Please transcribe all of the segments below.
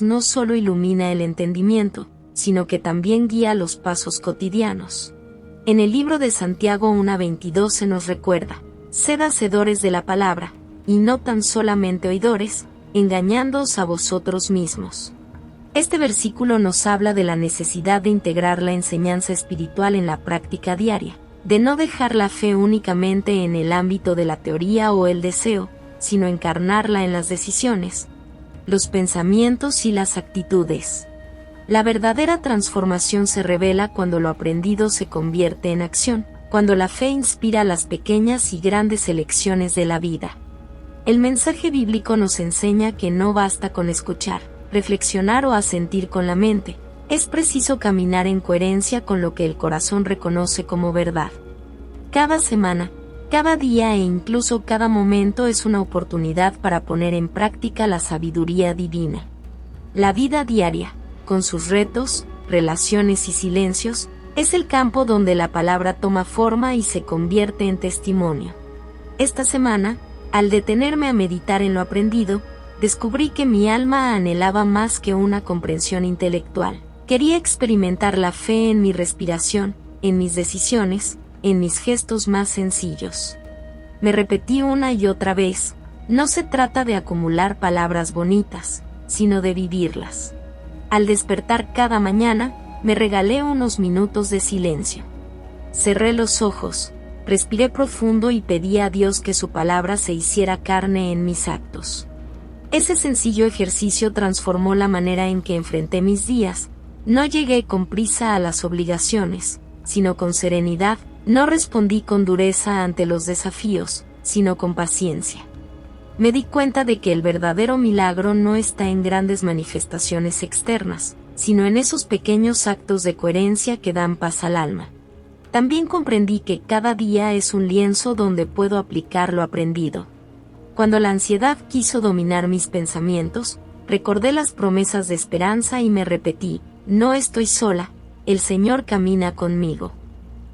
no solo ilumina el entendimiento, sino que también guía los pasos cotidianos. En el libro de Santiago 1:22 se nos recuerda: sed hacedores de la palabra, y no tan solamente oidores, engañándoos a vosotros mismos. Este versículo nos habla de la necesidad de integrar la enseñanza espiritual en la práctica diaria, de no dejar la fe únicamente en el ámbito de la teoría o el deseo, sino encarnarla en las decisiones, los pensamientos y las actitudes. La verdadera transformación se revela cuando lo aprendido se convierte en acción, cuando la fe inspira las pequeñas y grandes elecciones de la vida. El mensaje bíblico nos enseña que no basta con escuchar, reflexionar o asentir con la mente, es preciso caminar en coherencia con lo que el corazón reconoce como verdad. Cada semana, cada día e incluso cada momento es una oportunidad para poner en práctica la sabiduría divina. La vida diaria, con sus retos, relaciones y silencios, es el campo donde la palabra toma forma y se convierte en testimonio. Esta semana, al detenerme a meditar en lo aprendido, descubrí que mi alma anhelaba más que una comprensión intelectual. Quería experimentar la fe en mi respiración, en mis decisiones, en mis gestos más sencillos. Me repetí una y otra vez: no se trata de acumular palabras bonitas, sino de vivirlas. Al despertar cada mañana, me regalé unos minutos de silencio. Cerré los ojos, respiré profundo y pedí a Dios que su palabra se hiciera carne en mis actos. Ese sencillo ejercicio transformó la manera en que enfrenté mis días. No llegué con prisa a las obligaciones, sino con serenidad. No respondí con dureza ante los desafíos, sino con paciencia. Me di cuenta de que el verdadero milagro no está en grandes manifestaciones externas, sino en esos pequeños actos de coherencia que dan paz al alma. También comprendí que cada día es un lienzo donde puedo aplicar lo aprendido. Cuando la ansiedad quiso dominar mis pensamientos, recordé las promesas de esperanza y me repetí: no estoy sola, el Señor camina conmigo.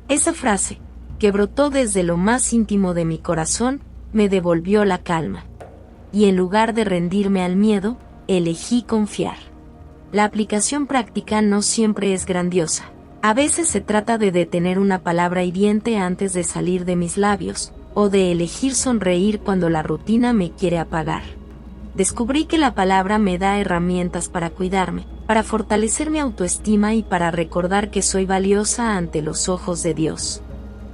Esa frase, que brotó desde lo más íntimo de mi corazón, me devolvió la calma. Y en lugar de rendirme al miedo, elegí confiar. La aplicación práctica no siempre es grandiosa. A veces se trata de detener una palabra hiriente antes de salir de mis labios, o de elegir sonreír cuando la rutina me quiere apagar. Descubrí que la palabra me da herramientas para cuidarme, para fortalecer mi autoestima y para recordar que soy valiosa ante los ojos de Dios.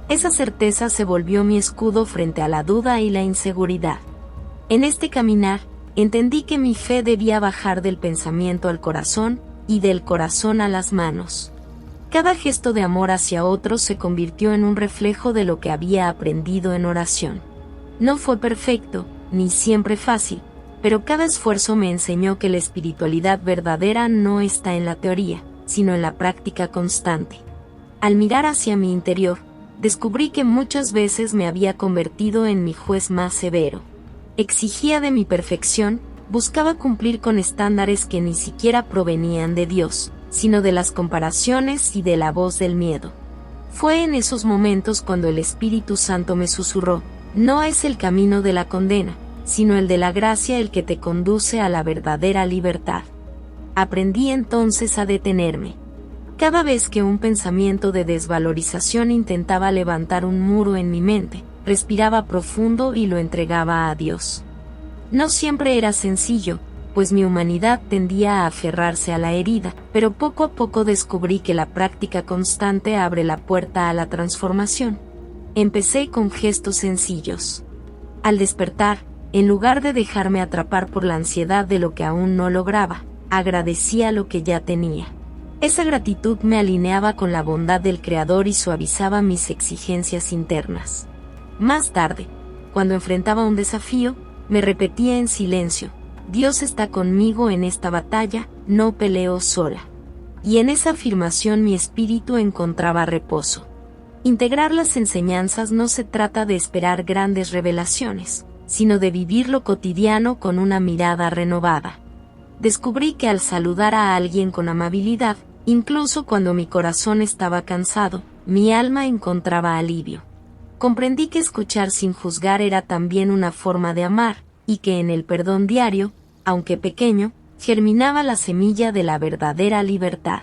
Esa certeza se volvió mi escudo frente a la duda y la inseguridad. En este caminar, entendí que mi fe debía bajar del pensamiento al corazón, y del corazón a las manos. Cada gesto de amor hacia otros se convirtió en un reflejo de lo que había aprendido en oración. No fue perfecto, ni siempre fácil, pero cada esfuerzo me enseñó que la espiritualidad verdadera no está en la teoría, sino en la práctica constante. Al mirar hacia mi interior, descubrí que muchas veces me había convertido en mi juez más severo. Exigía de mi perfección, buscaba cumplir con estándares que ni siquiera provenían de Dios, sino de las comparaciones y de la voz del miedo. Fue en esos momentos cuando el Espíritu Santo me susurró: no es el camino de la condena, sino el de la gracia el que te conduce a la verdadera libertad. Aprendí entonces a detenerme. Cada vez que un pensamiento de desvalorización intentaba levantar un muro en mi mente, respiraba profundo y lo entregaba a Dios. No siempre era sencillo, pues mi humanidad tendía a aferrarse a la herida, pero poco a poco descubrí que la práctica constante abre la puerta a la transformación. Empecé con gestos sencillos. Al despertar, en lugar de dejarme atrapar por la ansiedad de lo que aún no lograba, agradecía lo que ya tenía. Esa gratitud me alineaba con la bondad del Creador y suavizaba mis exigencias internas. Más tarde, cuando enfrentaba un desafío, me repetía en silencio: Dios está conmigo en esta batalla, no peleo sola. Y en esa afirmación mi espíritu encontraba reposo. Integrar las enseñanzas no se trata de esperar grandes revelaciones, sino de vivir lo cotidiano con una mirada renovada. Descubrí que al saludar a alguien con amabilidad, incluso cuando mi corazón estaba cansado, mi alma encontraba alivio. Comprendí que escuchar sin juzgar era también una forma de amar, y que en el perdón diario, aunque pequeño, germinaba la semilla de la verdadera libertad.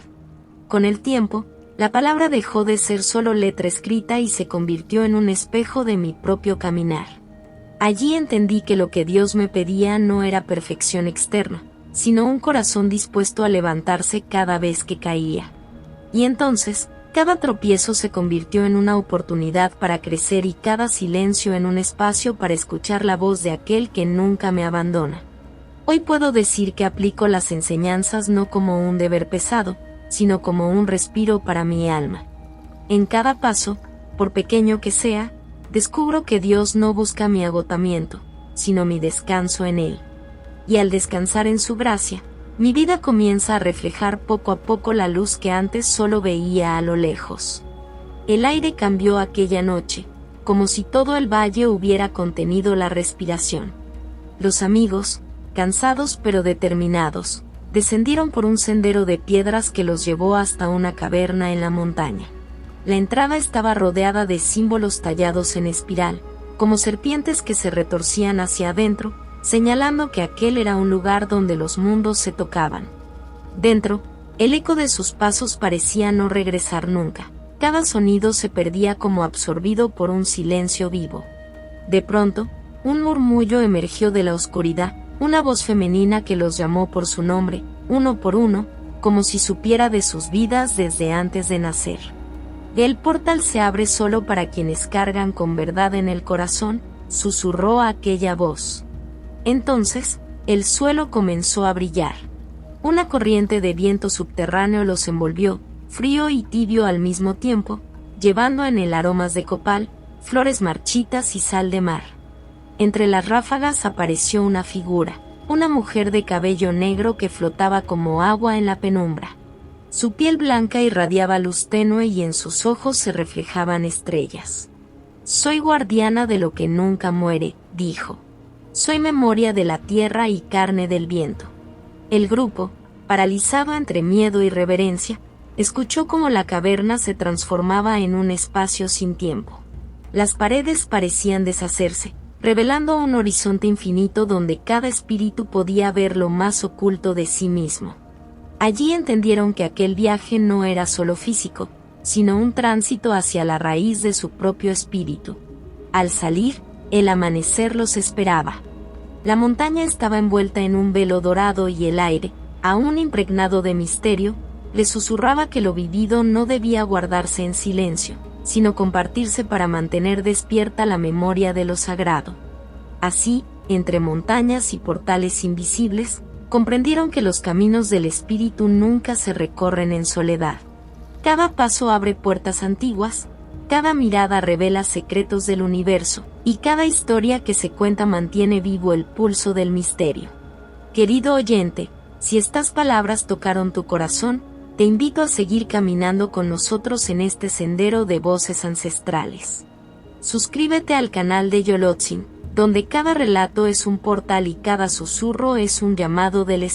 Con el tiempo, la palabra dejó de ser solo letra escrita y se convirtió en un espejo de mi propio caminar. Allí entendí que lo que Dios me pedía no era perfección externa, sino un corazón dispuesto a levantarse cada vez que caía. Y entonces, cada tropiezo se convirtió en una oportunidad para crecer y cada silencio en un espacio para escuchar la voz de aquel que nunca me abandona. Hoy puedo decir que aplico las enseñanzas no como un deber pesado, sino como un respiro para mi alma. En cada paso, por pequeño que sea, descubro que Dios no busca mi agotamiento, sino mi descanso en Él. Y al descansar en su gracia, mi vida comienza a reflejar poco a poco la luz que antes solo veía a lo lejos. El aire cambió aquella noche, como si todo el valle hubiera contenido la respiración. Los amigos, cansados pero determinados, descendieron por un sendero de piedras que los llevó hasta una caverna en la montaña. La entrada estaba rodeada de símbolos tallados en espiral, como serpientes que se retorcían hacia adentro, señalando que aquel era un lugar donde los mundos se tocaban. Dentro, el eco de sus pasos parecía no regresar nunca. Cada sonido se perdía como absorbido por un silencio vivo. De pronto, un murmullo emergió de la oscuridad, una voz femenina que los llamó por su nombre, uno por uno, como si supiera de sus vidas desde antes de nacer. El portal se abre solo para quienes cargan con verdad en el corazón, susurró aquella voz. Entonces, el suelo comenzó a brillar. Una corriente de viento subterráneo los envolvió, frío y tibio al mismo tiempo, llevando en él aromas de copal, flores marchitas y sal de mar. Entre las ráfagas apareció una figura, una mujer de cabello negro que flotaba como agua en la penumbra. Su piel blanca irradiaba luz tenue y en sus ojos se reflejaban estrellas. «Soy guardiana de lo que nunca muere», dijo. «Soy memoria de la tierra y carne del viento». El grupo, paralizado entre miedo y reverencia, escuchó cómo la caverna se transformaba en un espacio sin tiempo. Las paredes parecían deshacerse, revelando un horizonte infinito donde cada espíritu podía ver lo más oculto de sí mismo. Allí entendieron que aquel viaje no era solo físico, sino un tránsito hacia la raíz de su propio espíritu. Al salir, el amanecer los esperaba. La montaña estaba envuelta en un velo dorado y el aire, aún impregnado de misterio, le susurraba que lo vivido no debía guardarse en silencio, sino compartirse para mantener despierta la memoria de lo sagrado. Así, entre montañas y portales invisibles, comprendieron que los caminos del espíritu nunca se recorren en soledad. Cada paso abre puertas antiguas, cada mirada revela secretos del universo, y cada historia que se cuenta mantiene vivo el pulso del misterio. Querido oyente, si estas palabras tocaron tu corazón, te invito a seguir caminando con nosotros en este sendero de voces ancestrales. Suscríbete al canal de Yolotzin, donde cada relato es un portal y cada susurro es un llamado del espíritu.